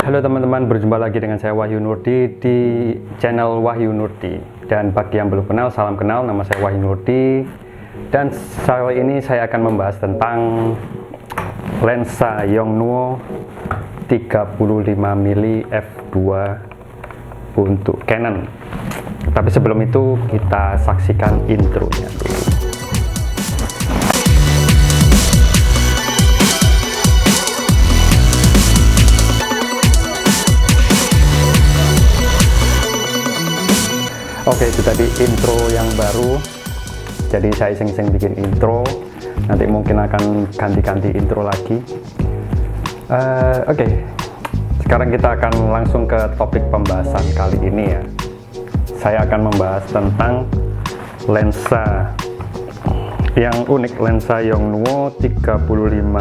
Halo teman-teman, berjumpa lagi dengan saya Wahyu Nurdi di channel Wahyu Nurdi. Dan bagi yang belum kenal, salam kenal, nama saya Wahyu Nurdi. Dan kali ini saya akan membahas tentang lensa Yongnuo 35mm f2 untuk Canon. Tapi sebelum itu kita saksikan intronya dulu. Oke, itu tadi intro yang baru. Jadi saya iseng-iseng bikin intro. Nanti mungkin akan ganti-ganti intro lagi. Oke, sekarang kita akan langsung ke topik pembahasan kali ini ya. Saya akan membahas tentang lensa yang unik, lensa Yongnuo 35mm.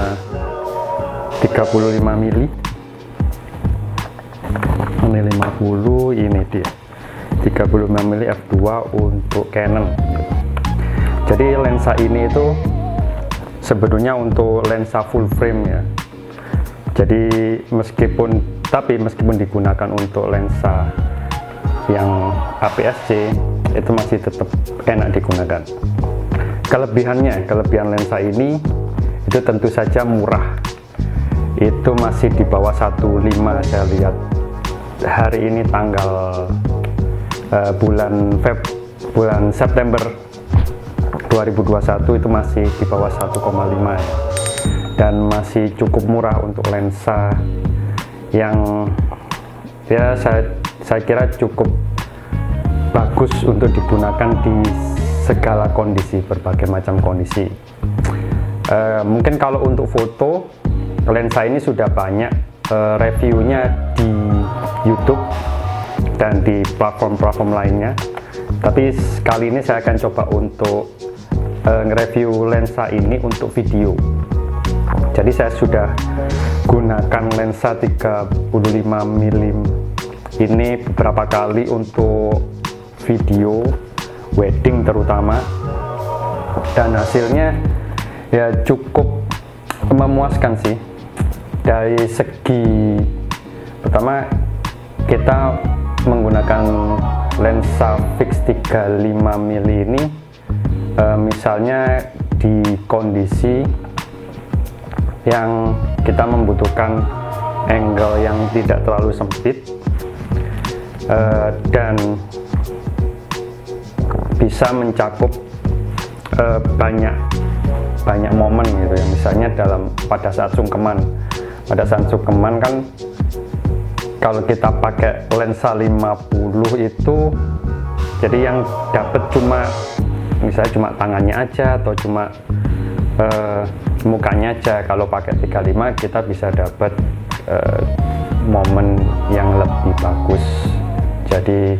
Ini 50, ini dia. 35mm f2 untuk Canon. Jadi lensa ini itu sebetulnya untuk lensa full frame ya. Jadi meskipun digunakan untuk lensa yang APS-C itu masih tetap enak digunakan. Kelebihan lensa ini itu tentu saja murah. Itu masih di bawah 1.5. Saya lihat hari ini tanggal bulan September 2021 itu masih di bawah 1,5 ya. Dan masih cukup murah untuk lensa yang ya saya kira cukup bagus untuk digunakan di segala kondisi, berbagai macam kondisi. Mungkin kalau untuk foto, lensa ini sudah banyak reviewnya di YouTube dan di platform-platform lainnya, tapi kali ini saya akan coba untuk nge-review lensa ini untuk video. Jadi saya sudah gunakan lensa 35mm ini beberapa kali untuk video wedding terutama, dan hasilnya ya cukup memuaskan sih. Dari segi pertama, kita menggunakan lensa fix 35mm ini misalnya di kondisi yang kita membutuhkan angle yang tidak terlalu sempit dan bisa mencakup banyak momen gitu ya. Misalnya pada saat sungkeman kan kalau kita pakai lensa 50 itu jadi yang dapat misalnya cuma tangannya aja atau cuma mukanya aja. Kalau pakai 35 kita bisa dapat momen yang lebih bagus, jadi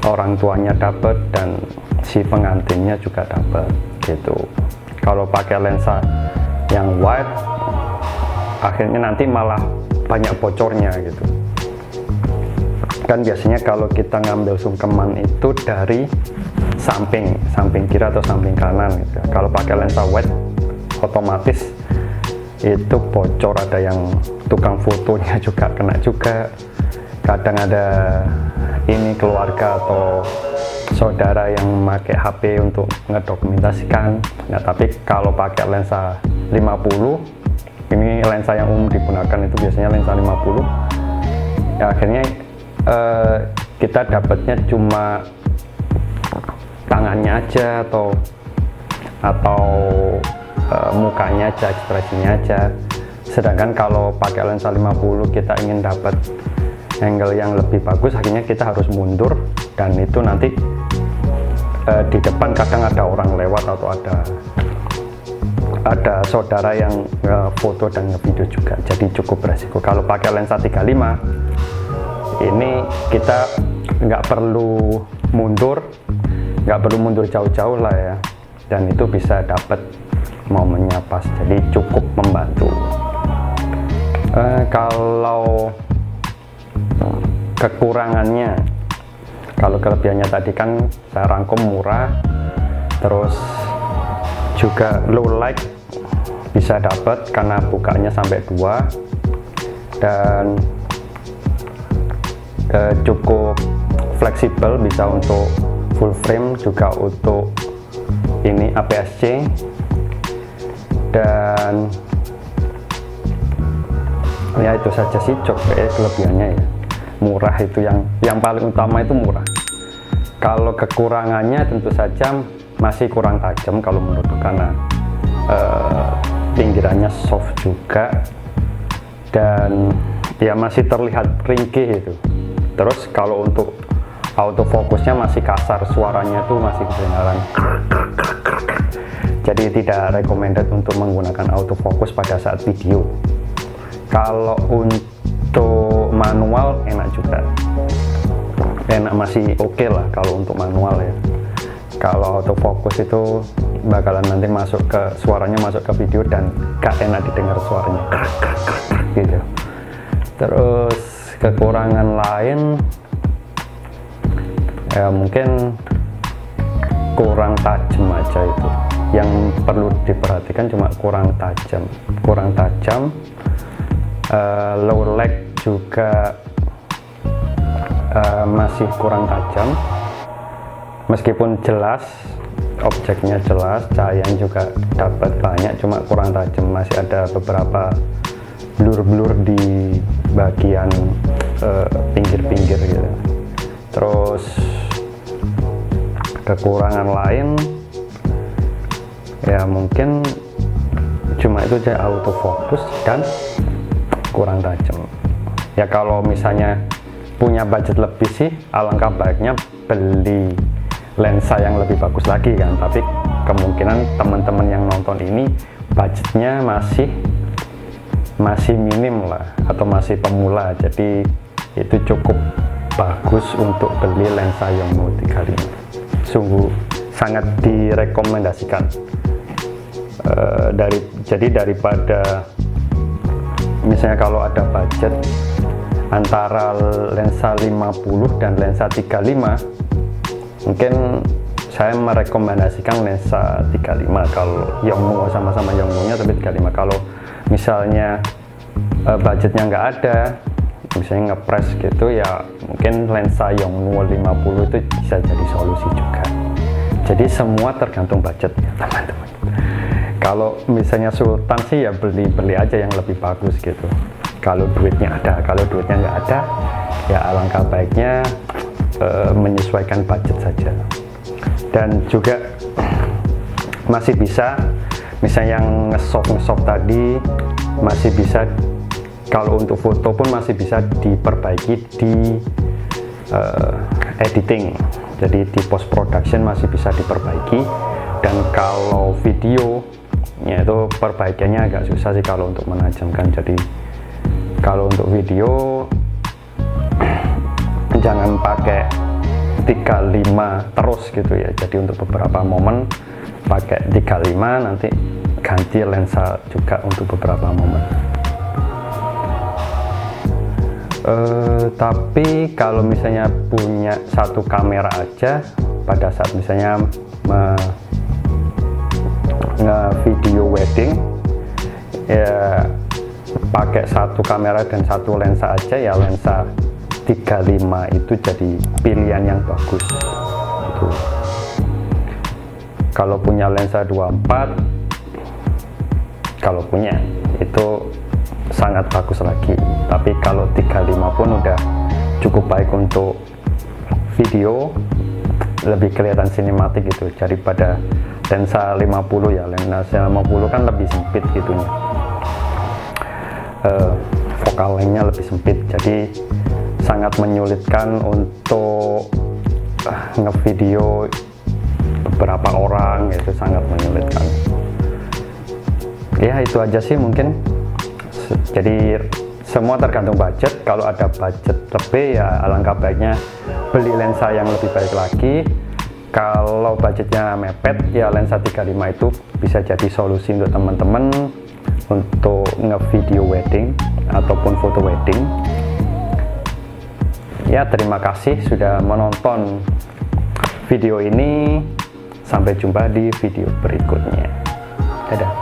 orang tuanya dapat dan si pengantinnya juga dapat gitu. Kalau pakai lensa yang wide akhirnya nanti malah banyak bocornya gitu. Kan biasanya kalau kita ngambil sungkeman itu dari samping kiri atau samping kanan gitu. Kalau pakai lensa wide otomatis itu bocor, ada yang tukang fotonya juga kena juga. Kadang ada ini keluarga atau saudara yang memakai HP untuk ngedokumentasikan. Nah, tapi kalau pakai lensa 50, ini lensa yang umum digunakan itu biasanya lensa 50 ya, akhirnya kita dapatnya cuma tangannya aja atau mukanya aja, ekspresinya aja. Sedangkan kalau pakai lensa 50 kita ingin dapat angle yang lebih bagus, akhirnya kita harus mundur, dan itu nanti di depan kadang ada orang lewat atau ada saudara yang foto dan ngevideo juga, jadi cukup beresiko. Kalau pakai lensa 35 ini kita nggak perlu mundur jauh-jauh lah ya, dan itu bisa dapat momennya pas, jadi cukup membantu. Kalau kekurangannya, kalau kelebihannya tadi kan saya rangkum murah, terus juga low light bisa dapat karena bukanya sampai 2, dan cukup fleksibel, bisa untuk full frame, juga untuk ini APS-C, dan ya itu saja sih kelebihannya ya. Murah, itu yang paling utama itu murah. Kalau kekurangannya tentu saja masih kurang tajam kalau menurutku, karena pinggirannya soft juga dan ya masih terlihat ringkih itu. Terus kalau untuk autofokusnya masih kasar, suaranya tuh masih kedengaran. Jadi tidak recommended untuk menggunakan autofokus pada saat video. Kalau untuk manual enak juga, enak, masih oke lah kalau untuk manual ya. Kalau autofocus itu bakalan nanti masuk ke suaranya, masuk ke video dan gak enak didengar suaranya gitu. Terus kekurangan lain ya mungkin kurang tajam aja, itu yang perlu diperhatikan, cuma kurang tajam. Low lag juga masih kurang tajam, meskipun jelas objeknya jelas, cahayanya juga dapat banyak, cuma kurang tajam, masih ada beberapa blur di bagian pinggir-pinggir gitu. Terus kekurangan lain ya mungkin cuma itu aja, autofocus dan kurang tajam. Ya kalau misalnya punya budget lebih sih alangkah baiknya beli lensa yang lebih bagus lagi kan, tapi kemungkinan teman-teman yang nonton ini budgetnya masih minim lah, atau masih pemula, jadi itu cukup bagus untuk beli lensa Yongnuo 35. Sungguh sangat direkomendasikan. Jadi daripada misalnya kalau ada budget antara lensa 50 dan lensa 35, mungkin saya merekomendasikan lensa 35 kalau Yongnuo, sama-sama Yongnuo-nya tapi 35. Kalau misalnya budgetnya nggak ada, misalnya ngepres gitu ya, mungkin lensa Yongnuo 50 itu bisa jadi solusi juga. Jadi semua tergantung budget ya teman-teman. Kalau misalnya Sultan sih ya beli aja yang lebih bagus gitu, kalau duitnya ada. Kalau duitnya nggak ada ya alangkah baiknya menyesuaikan budget saja. Dan juga masih bisa, misalnya yang nge-shop tadi masih bisa, kalau untuk foto pun masih bisa diperbaiki di editing, jadi di post production masih bisa diperbaiki. Dan kalau video ya itu perbaikannya agak susah sih kalau untuk menajamkan. Jadi kalau untuk video jangan pakai 35 terus gitu ya, jadi untuk beberapa momen pakai 35, nanti ganti lensa juga untuk beberapa momen. Tapi kalau misalnya punya satu kamera aja, pada saat misalnya nge-video wedding ya pakai satu kamera dan satu lensa aja, ya lensa 35 itu jadi pilihan yang bagus gitu. Kalau punya lensa 24, kalau punya itu sangat bagus lagi, tapi kalau 35 pun udah cukup baik untuk video, lebih kelihatan sinematik gitu daripada lensa 50 ya. Lensa 50 kan lebih sempit gitunya, focal length-nya lebih sempit, jadi sangat menyulitkan untuk ngevideo beberapa orang, itu sangat menyulitkan. Ya itu aja sih mungkin. Jadi semua tergantung budget. Kalau ada budget lebih ya alangkah baiknya beli lensa yang lebih baik lagi. Kalau budgetnya mepet ya lensa 35 itu bisa jadi solusi untuk teman-teman untuk nge-video wedding ataupun foto wedding. Ya terima kasih sudah menonton video ini, sampai jumpa di video berikutnya. Dadah.